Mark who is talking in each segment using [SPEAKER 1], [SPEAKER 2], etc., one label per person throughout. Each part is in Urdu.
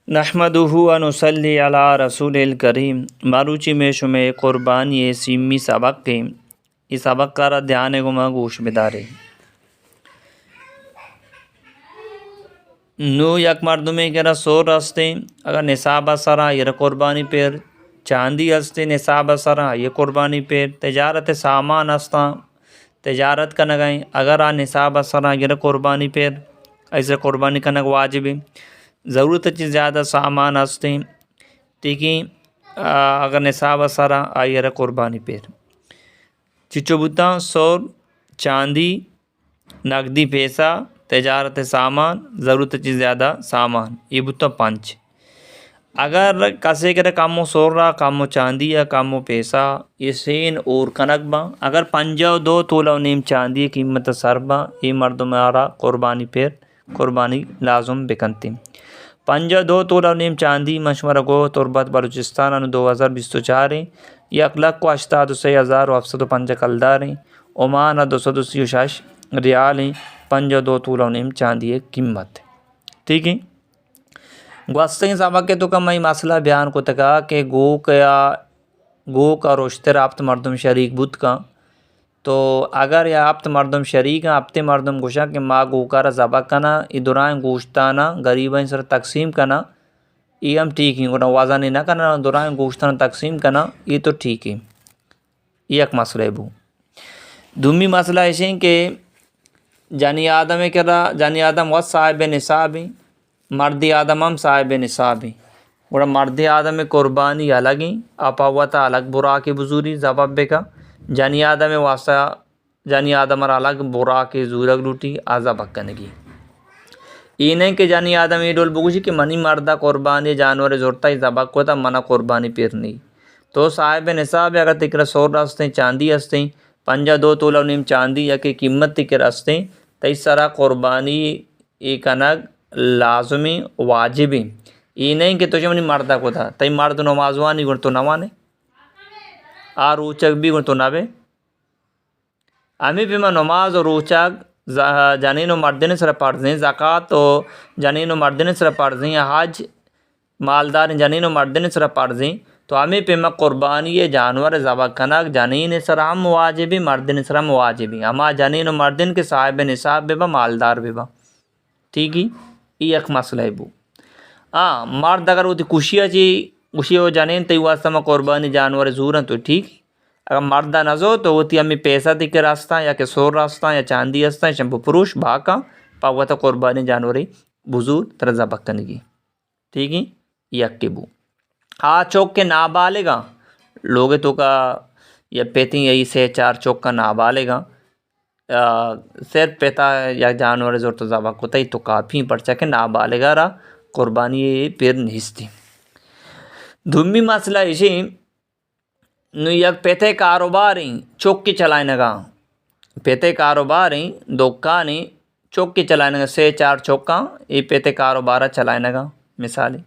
[SPEAKER 1] نحمدہ و نصلی علی رسول الکریم ماروچی میں شمع قربانی سیمی سبق کے یہ سبق کارا دھیان گما گوش بدارے نو یک مردمے کرا سور رستے اگر نصاب سرا یہ قربانی پیر چاندی ہستے نصاب سرا یہ قربانی پیر تجارت سامان ہستا تجارت کا نگائیں اگر آ نصاب سرا یہ قربانی پیر ایسے قربانی کا نگ واجب ہے ضرورت چیز زیادہ سامان ہستے ٹھیک ہے اگر نصاب سرا آئیر قربانی پیر چچو بتا سور چاندی نقدی پیسہ تجارت سامان ضرورت چیز زیادہ سامان یہ بتا پانچ اگر کسے کرے کامو سور رہا کامو چاندی یا کامو پیسہ یہ سین اور کنک با اگر 52 تولہ نیم چاندی قیمت سربا یہ مردم آرہ قربانی پیر قربانی لازم بکنتی 52 تولہ نیم چاندی مشورہ گو تربت بلوچستان 2024 ہیں 1,83,705 کلدار ہیں عمان 236 ریال ہیں 52 تولہ نیم چاندی قیمت ٹھیک ہے گوستیں سبق کے تو کم میں مسئلہ بیان کو تکا کہ گو کا روشتے رابط مردم شریک بود کا تو اگر یا آپت مردم شریک ہیں آپتے مردم گوشا کہ ما گو کا ذبح کنا ای دورائیں گوشتانا غریبیں سر تقسیم کنا یہ ہم ٹھیک ہیں گونا وازانی نہ کنا دورائیں گوشتانا تقسیم کنا یہ تو ٹھیک ہے یہ ایک مسئلہ بو دومی مسئلہ ایسے ہیں کہ جانی آدم کرا جانی آدم وقت صاحب نصاب ہیں مرد آدم ہم صاحب نصاب ہیں گونا مرد آدم قربانی الگ ہیں اپاوتا الگ برا کے بزوری ذبح کا جانی آدم واسطہ جانی آدم الگ برا کے زورگ لوٹی آزا بکنگی یہ نہیں کہ جانی آدم یہ ڈول بگوشی کہ منی مردہ قربانی جانور زورتا ہی ذبح کو تا منع قربانی پیر نہیں تو صاحب نصاب اگر تکر سور راستے چاندی ہستے 52 تولہ نیم چاندی یا کہ قیمت تکر ہستے تی سرا قربانی ایک انگ لازمی واجبی یہ نہیں کہ تجھے منی مردہ کو تھا تی مرد نمازوانی گن تو نوانے روچک بھی گن تو نبے ہمیں بھی نماز اور روچک جنین و مردین سر پڑھیں زکوٰۃ و جنین و مردین سر پڑھیں حج مالدار جنین و مردین سر پڑھیں تو ہمیں پہ قربانی جانور ذبح کنک جنین سر ہم واجبی مردین سر ہم واجبی ہما جنین و مردین کے صاحب نصاب بھی با مالدار بھی با ٹھیک ہی یہ ایک مسئلہ ہے بو مرد اگر وہ خوشیاں چی خوشی و جنین تی واسطہ میں قربانی جانور زور ہیں تو ٹھیک اگر مردہ نزو تو وہ تی ہمیں پیسہ دی کے راستہ یا کہ سور راستہ یا چاندی راستہ یا شمپو پروش بھاکا پاوتا قربانی جانوری بزور تر ذبح کنگی ٹھیک ہے یک کے بو چوک کے نابالغ لوگ تو کا یا پیتی یہی سے 4 چوک کا نابالغ صرف پیتا یا جانور زور تو ذبح کو تی تو کافی پرچا کہ نابالغ را قربانی پیر نہستی دومی مسئلہ اسی نو یک پیتے کاروبار ہیں چوک کی چلائیں گا پیتے کاروبار ہیں دکانیں چوک کی چلائیں گا 4 چوکاں یہ پیتے کاروبارہ چلائیں گا مثالی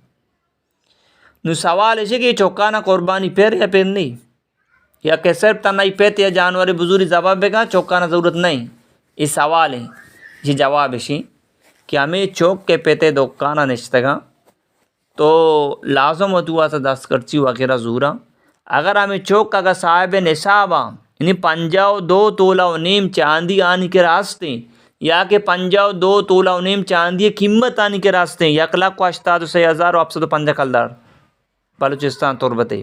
[SPEAKER 1] نو سوال ہے کہ چوکانا قربانی پیر یا پیر نہیں یا کہ صرف تنہائی پیتے یا جانور بزوری ذبح بگا چوکانا ضرورت نہیں یہ سوال ہے یہ جواب ہے کہ ہمیں چوک کے پیتے دکانہ نشتگا تو لازم ہوتو آسا دست کرچی وغیرہ زورا اگر ہمیں چوک اگر صاحب نصابہ یعنی 52 تولہ و نیم چاندی آنی کے راستے یا کہ 52 تولہ و نیم چاندی قیمت آنی کے راستے 1,83,705 کلدار بلوچستان تربتے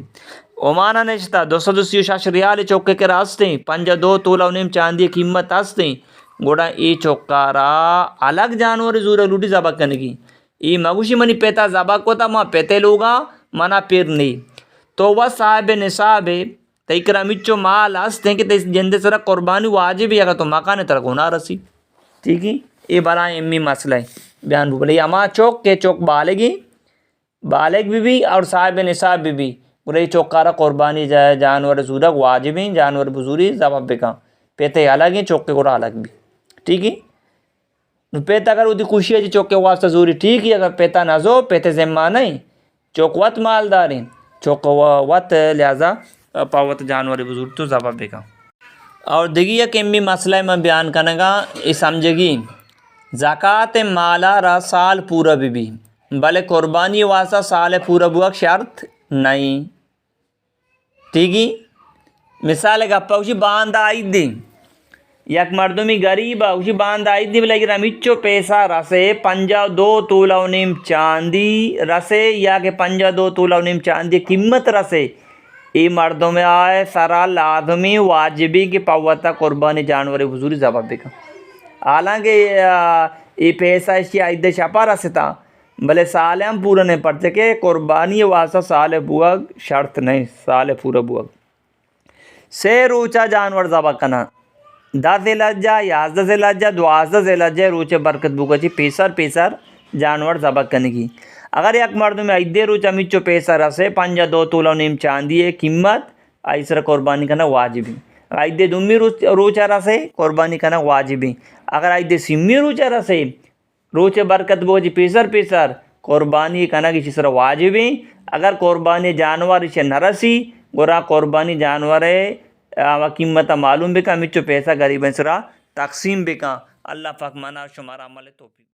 [SPEAKER 1] عمانہ نشتا 236 ریال چوکے کے راستے 52 تولہ و نیم چاندی قیمت آستے گوڑا ای چوکارا الگ جانور زور لوٹی ذبح کنگی ای مگوشی منی پیتا ذبح کو تا ماں پیتے لوگا منا پیر نہیں تو وہ صاحب نصاب ہے تیکرہ مچو مال ہستے ہیں کہ تی جندے سر قربانی واجب ہے اگر تو مکانے تر گناہ رسی ٹھیک ہے یہ برائیں امی مسئلہ ہے بیان بھولے اما چوک کے چوک بالغ بھی اور صاحب نصاب بھی بولے چوکارہ قربانی جانور زورک واجب ہیں جانور بزوری ذبح بکا پیتے الگ ہیں چوک کے گوڑا الگ بھی ٹھیک ہے پیتا اگر وہ خوشی ہے چوک کے واسطہ زوری ٹھیک ہے اگر پیتا نزو پیتے ذمہ نہیں چوک وقت مالدار ہیں چوک وقت لہذا پاوت جانور بزرگ تو ذبح بکا اور دیگی یک امی مسئلہ میں بیان کرنے گا یہ سمجھے گی زکوٰۃ مالا را سال پورا بھی بلے قربانی واسطہ سال پورا بوک شرط نہیں. ٹھیک ہے. مثال گپا اسی باندھ آئی دی یک مردمی غریب اسی باندھ آئی دی بلے رمیچو پیسہ رسے 52 تولہ و نیم چاندی رسے یا کہ 52 تولہ و نیم چاندی قیمت رسے ای مردم آئے سرا لازمی واجبی کی پوتا قربانی جانور حضوری ذبح بکا. حالانکہ ای پیسہ اسی عید شپا رستا بلے سال ہم پورا نہیں پڑتے کہ قربانی واسطہ سال بوگ شرط نہیں سال پورا بوگ. سے روچہ جانور ذبح کنا 10 ذی الحجہ 11 ذی الحجہ 12 ذی الحجہ روچے برکت بوگا چی پیسر جانور ذبح کنگی. اگر یک مردم ایدے روچہ مچو پیسہ رسے 52 تولہ و نیم چاندی قیمت ایسر قربانی کنا واجبی. ایدے دومی روچہ رسے قربانی کنا واجبی. اگر ایدے سمی روچہ رسے روچے برکت بوگا چی پیسر قربانی کنا کی چیسر واجبی. اگر قربانی جانور اسے نرسی گورا قربانی جانور قیمت معلوم بکا مچو پیسہ غریبیں سرا تقسیم بکا. اللہ پاک منا شمارا عمل توفیق.